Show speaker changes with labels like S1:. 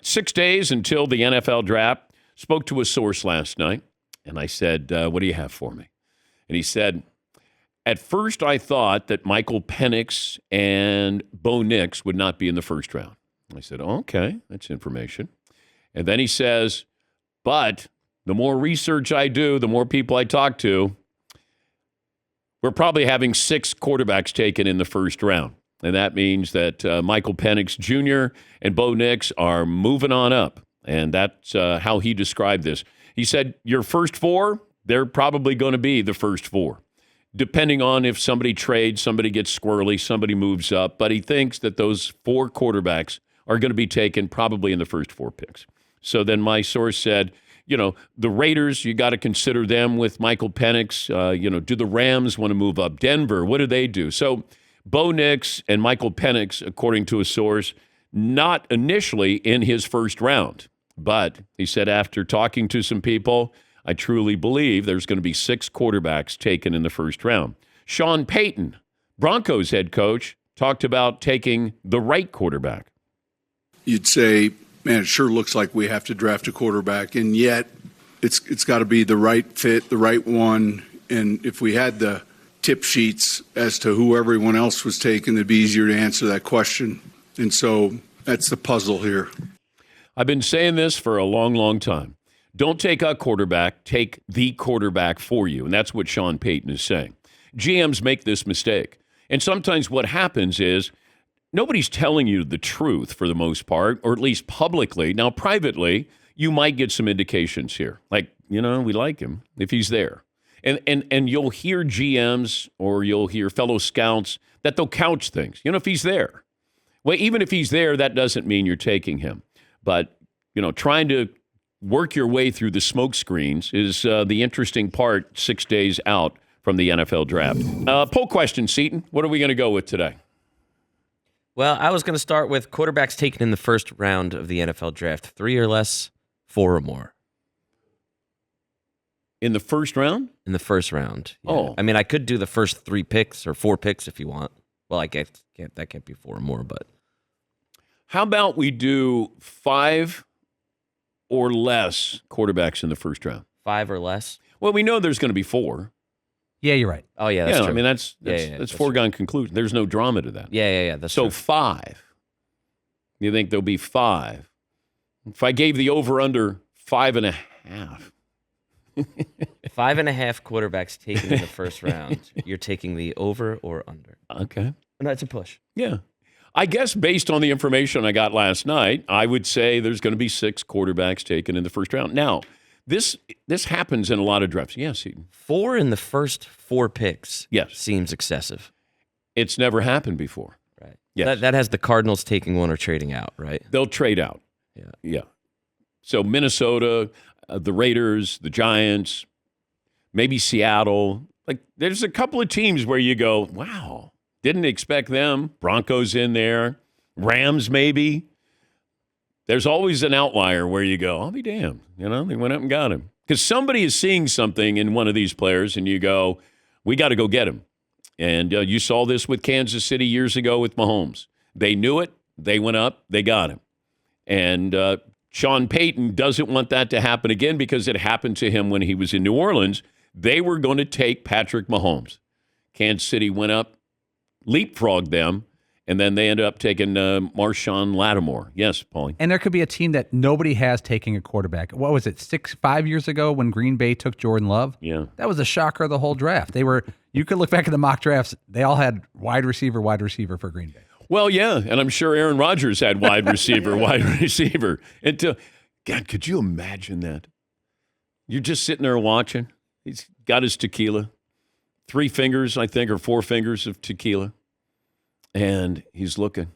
S1: 6 days until the NFL draft. Spoke to a source last night, and I said, what do you have for me? And he said, at first I thought that Michael Penix and Bo Nix would not be in the first round. I said, okay, that's information. And then he says, but the more research I do, the more people I talk to, we're probably having 6 quarterbacks taken in the first round. And that means that Michael Penix Jr. and Bo Nix are moving on up. And that's how he described this. He said, your first 4, they're probably going to be the first 4, depending on if somebody trades, somebody gets squirrely, somebody moves up. But he thinks that those 4 quarterbacks are going to be taken probably in the first 4 picks. So then my source said, the Raiders, you got to consider them with Michael Penix. Do the Rams want to move up? Denver, what do they do? So Bo Nix and Michael Penix, according to a source, not initially in his first round. But he said after talking to some people, I truly believe there's going to be 6 quarterbacks taken in the first round. Sean Payton, Broncos head coach, talked about taking the right quarterback.
S2: You'd say, man, it sure looks like we have to draft a quarterback, and yet it's got to be the right fit, the right one. And if we had the tip sheets as to who everyone else was taking, it'd be easier to answer that question. And so that's the puzzle here.
S1: I've been saying this for a long, long time. Don't take a quarterback, take the quarterback for you. And that's what Sean Payton is saying. GMs make this mistake. And sometimes what happens is nobody's telling you the truth for the most part, or at least publicly. Now, privately, you might get some indications here. Like, we like him if he's there. And you'll hear GMs or you'll hear fellow scouts that they'll couch things, if he's there. Well, even if he's there, that doesn't mean you're taking him. But, trying to work your way through the smoke screens is the interesting part 6 days out from the NFL draft. Poll question, Seton. What are we going to go with today?
S3: Well, I was going to start with quarterbacks taken in the first round of the NFL draft. 3 or less, 4 or more.
S1: In the first round?
S3: In the first round. Yeah.
S1: Oh.
S3: I mean, I could do the first 3 picks or 4 picks if you want. Well, I guess that can't be 4 or more, but.
S1: How about we do 5 or less quarterbacks in the first round?
S3: 5 or less?
S1: Well, we know there's going to be 4.
S4: Yeah, you're right.
S3: Oh, yeah, that's true.
S1: I mean, that's foregone conclusion. There's no drama to that.
S3: Yeah, that's
S1: so
S3: true.
S1: 5. You think there'll be 5? If I gave the over-under 5.5.
S3: 5.5 quarterbacks taken in the first round. You're taking the over or under.
S1: Okay.
S3: No, it's a push.
S1: Yeah. I guess based on the information I got last night, I would say there's going to be 6 quarterbacks taken in the first round. Now, this happens in a lot of drafts. Yes, Eden.
S3: 4 in the first 4 picks.
S1: Yes.
S3: Seems excessive.
S1: It's never happened before.
S3: Right.
S1: Yes.
S3: That has the Cardinals taking one or trading out, right?
S1: They'll trade out. Yeah. So Minnesota, the Raiders, the Giants, maybe Seattle. Like, there's a couple of teams where you go, wow, didn't expect them. Broncos in there. Rams maybe. There's always an outlier where you go, I'll be damned. They went up and got him. Because somebody is seeing something in one of these players, and you go, we got to go get him. And you saw this with Kansas City years ago with Mahomes. They knew it. They went up. They got him. And Sean Payton doesn't want that to happen again because it happened to him when he was in New Orleans. They were going to take Patrick Mahomes. Kansas City went up, leapfrogged them, and then they ended up taking Marshawn Lattimore. Yes, Paulie.
S4: And there could be a team that nobody has taking a quarterback. What was it, 5 years ago when Green Bay took Jordan Love?
S1: Yeah.
S4: That was a shocker of the whole draft. You could look back at the mock drafts. They all had wide receiver for Green Bay.
S1: Well, yeah, and I'm sure Aaron Rodgers had wide receiver. God, could you imagine that? You're just sitting there watching. He's got his tequila. 3 fingers, I think, or 4 fingers of tequila. And he's looking.